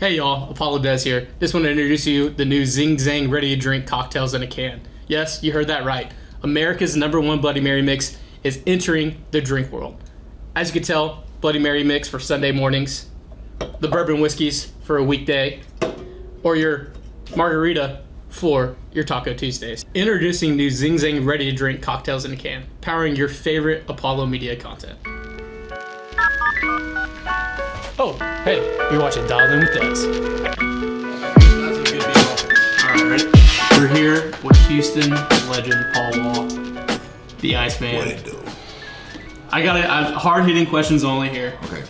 Hey y'all, Apollo Dez here. Just want to introduce you the new Zing Zang ready to drink cocktails in a can. Yes, you heard that right. America's #1 Bloody Mary mix is entering the drink world. As you can tell, Bloody Mary mix for Sunday mornings, the bourbon whiskeys for a weekday, or your margarita for your Taco Tuesdays. Introducing new Zing Zang ready to drink cocktails in a can, powering your favorite Apollo Media content. Oh, hey, you're watching Dialed In With Dez. Alright, ready? We're here with Houston legend Paul Wall, the Iceman. What it do? I got hard-hitting questions only here. Okay.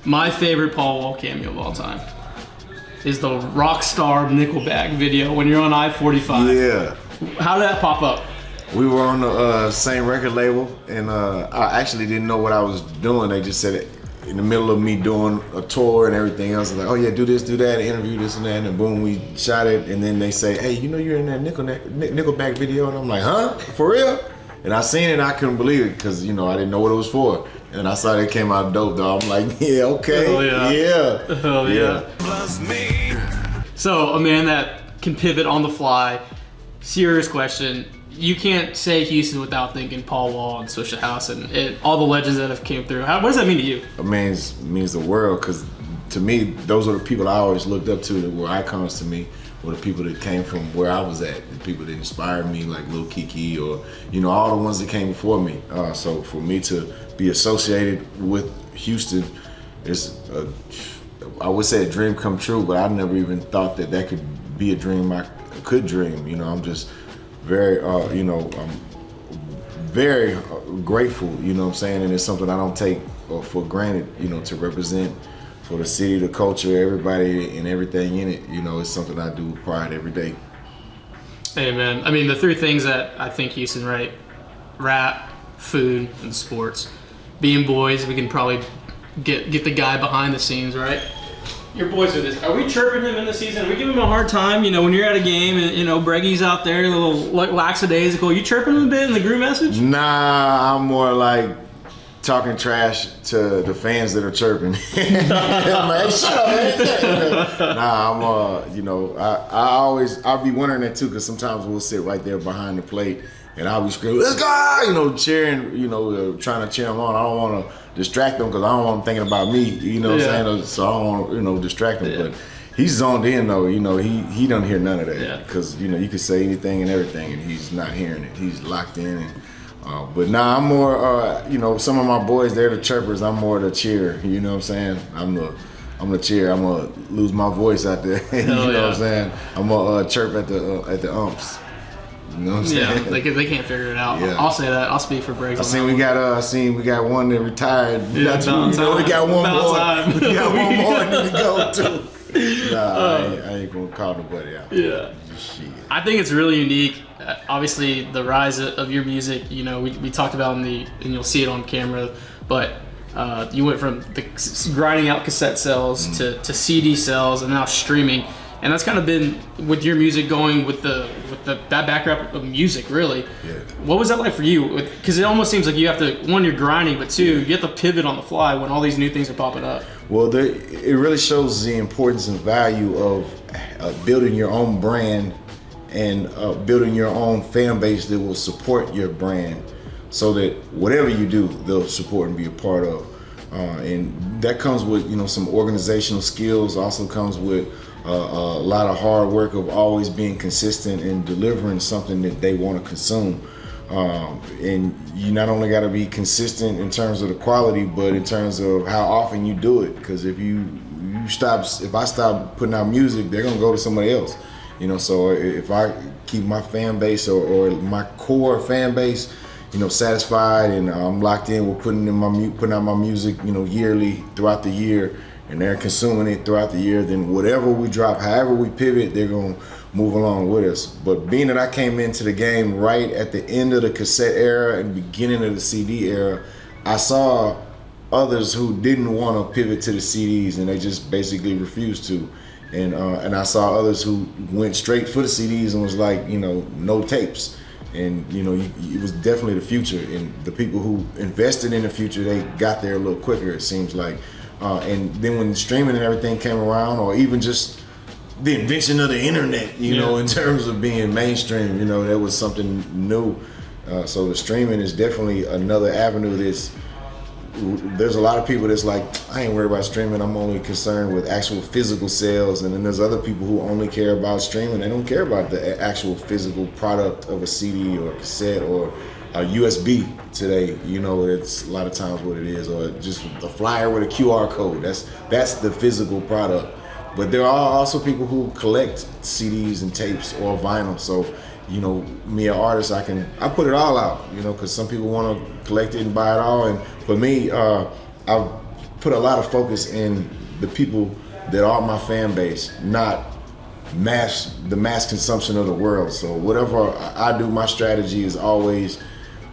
My favorite Paul Wall cameo of all time is the Rockstar Nickelback video when you're on I-45. Yeah. How did that pop up? We were on the same record label, and I actually didn't know what I was doing. They just said it in the middle of me doing a tour and everything else. Like, oh yeah, do this, do that, interview this and that, and boom, we shot it. And then they say, hey, you know you're in that Nickelback video, and I'm like, huh, for real? And I seen it, and I couldn't believe it because I didn't know what it was for. And I saw it came out dope, though. I'm like, yeah, okay, Hell yeah. Hell yeah. So a man that can pivot on the fly. Serious question. You can't say Houston without thinking Paul Wall and Swisher House and all the legends that have came through. What does that mean to you? It means the world, because to me, those are the people I always looked up to, that were icons to me, were the people that came from where I was at, the people that inspired me, like Lil Kiki, or all the ones that came before me. So for me to be associated with Houston is, I would say, a dream come true, but I never even thought that could be a dream I could dream. I'm just very, I'm very grateful, what I'm saying, and it's something I don't take for granted, to represent for the city, the culture, everybody, and everything in it. It's something I do with pride every day. Hey man, I mean the three things that I think Houston, right? Rap, food, and sports. Being boys, we can probably get the guy behind the scenes, right? Your boys do this. Are we chirping him in the season? Are we giving him a hard time? When you're at a game and Breggy's out there, a little lackadaisical. You chirping him a bit in the group message? Nah, I'm more like talking trash to the fans that are chirping. Man, shut up, man. Nah, I'll be wondering that too, because sometimes we'll sit right there behind the plate and I'll be screaming, let's go, cheering, trying to cheer them on. I don't want to distract them because I don't want them thinking about me, what I'm saying? So I don't want to, distract them. Yeah. But he's zoned in though, he don't hear none of that, because, you could say anything and everything and he's not hearing it. He's locked in. And but nah, I'm more, some of my boys, they're the chirpers. I'm more the cheer, what I'm saying? I'm the cheer. I'm going to lose my voice out there, what I'm saying? I'm going to chirp at the umps. You know what I'm saying? Yeah, they can't figure it out. Yeah. I'll say that. I'll speak for Briggs. I seen we got one that retired. Yeah, we got one more. We got one more to go to. Nah, I ain't gonna call nobody out. Yeah. Shit. I think it's really unique. Obviously, the rise of your music. We talked about and you'll see it on camera, but you went from the grinding out cassette sales to CD sales and now streaming. And that's kind of been with your music going with that background of music, really. Yeah. What was that like for you? Because it almost seems like you have to, one, you're grinding, but two, you have to pivot on the fly when all these new things are popping up. Well, it really shows the importance and value of building your own brand and building your own fan base that will support your brand, so that whatever you do, they'll support and be a part of. And that comes with some organizational skills. Also comes with a lot of hard work of always being consistent and delivering something that they want to consume. And you not only got to be consistent in terms of the quality, but in terms of how often you do it. Because if I stop putting out music, they're gonna go to somebody else. So if I keep my fan base or my core fan base, satisfied, and I'm locked in with putting out my music, yearly throughout the year, and they're consuming it throughout the year, then whatever we drop, however we pivot, they're gonna move along with us. But being that I came into the game right at the end of the cassette era and beginning of the CD era, I saw others who didn't want to pivot to the CDs and they just basically refused to. And I saw others who went straight for the CDs and was like, no tapes. And it was definitely the future. And the people who invested in the future, they got there a little quicker, it seems like. And then when streaming and everything came around, or even just the invention of the internet, you know, in terms of being mainstream, you know, that was something new. So the streaming is definitely another avenue there's a lot of people that's like, I ain't worried about streaming, I'm only concerned with actual physical sales. And then there's other people who only care about streaming. They don't care about the actual physical product of a CD or a cassette or a USB today. You know, it's a lot of times what it is, or just a flyer with a QR code. That's the physical product. But there are also people who collect CDs and tapes or vinyl. So, you know, me, an artist, I put it all out, you know, because some people want to collect it and buy it all. And for me, I've put a lot of focus in the people that are my fan base, not the mass consumption of the world. So whatever I do, my strategy is always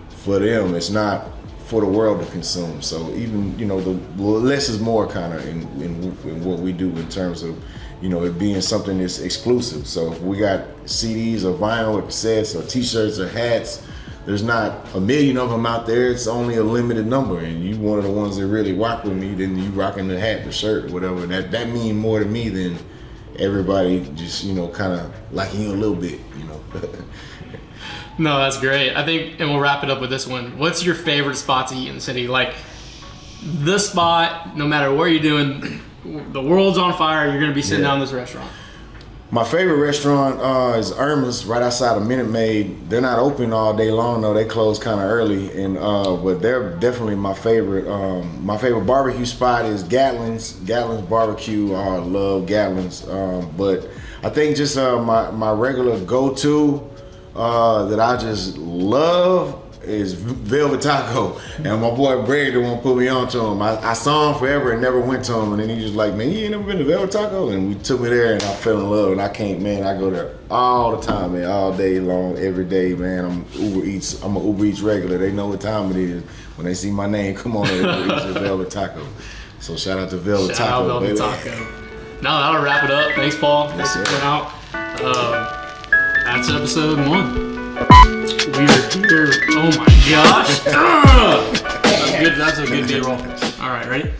for them. It's not for the world to consume. So even, you know, the less is more kind of in what we do in terms of, you know, it being something that's exclusive. So if we got CDs or vinyl or cassettes or t-shirts or hats, there's not a million of them out there. It's only a limited number. And you one of the ones that really rock with me, then you rocking the hat, the shirt, or whatever. That mean more to me than everybody just, you know, kind of liking you a little bit, you know. No, that's great. I think, and we'll wrap it up with this one. What's your favorite spot to eat in the city? Like, the spot, no matter what you're doing, the world's on fire, you're going to be sitting down in this restaurant. My favorite restaurant is Irma's, right outside of Minute Maid. They're not open all day long though; they close kind of early, and but they're definitely my favorite. My favorite barbecue spot is Gatlin's. Gatlin's barbecue. I love Gatlin's, but I think just my regular go-to that I just love is Velvet Taco. And my boy Brad the one put me on to him. I saw him forever and never went to him, and then he just like, man, you ain't never been to Velvet Taco? And we took me there and I fell in love, and I go there all the time, man, all day long, every day, man. I'm an Uber Eats regular. They know what time it is. When they see my name, come on, Uber Eats at Velvet Taco. So shout out to Velvet Taco. Shout out Velvet Taco. No, that'll wrap it up. Thanks, Paul. Thanks for coming out. That's episode 1. We're here. Oh my gosh. That's a good B-roll. All right, ready?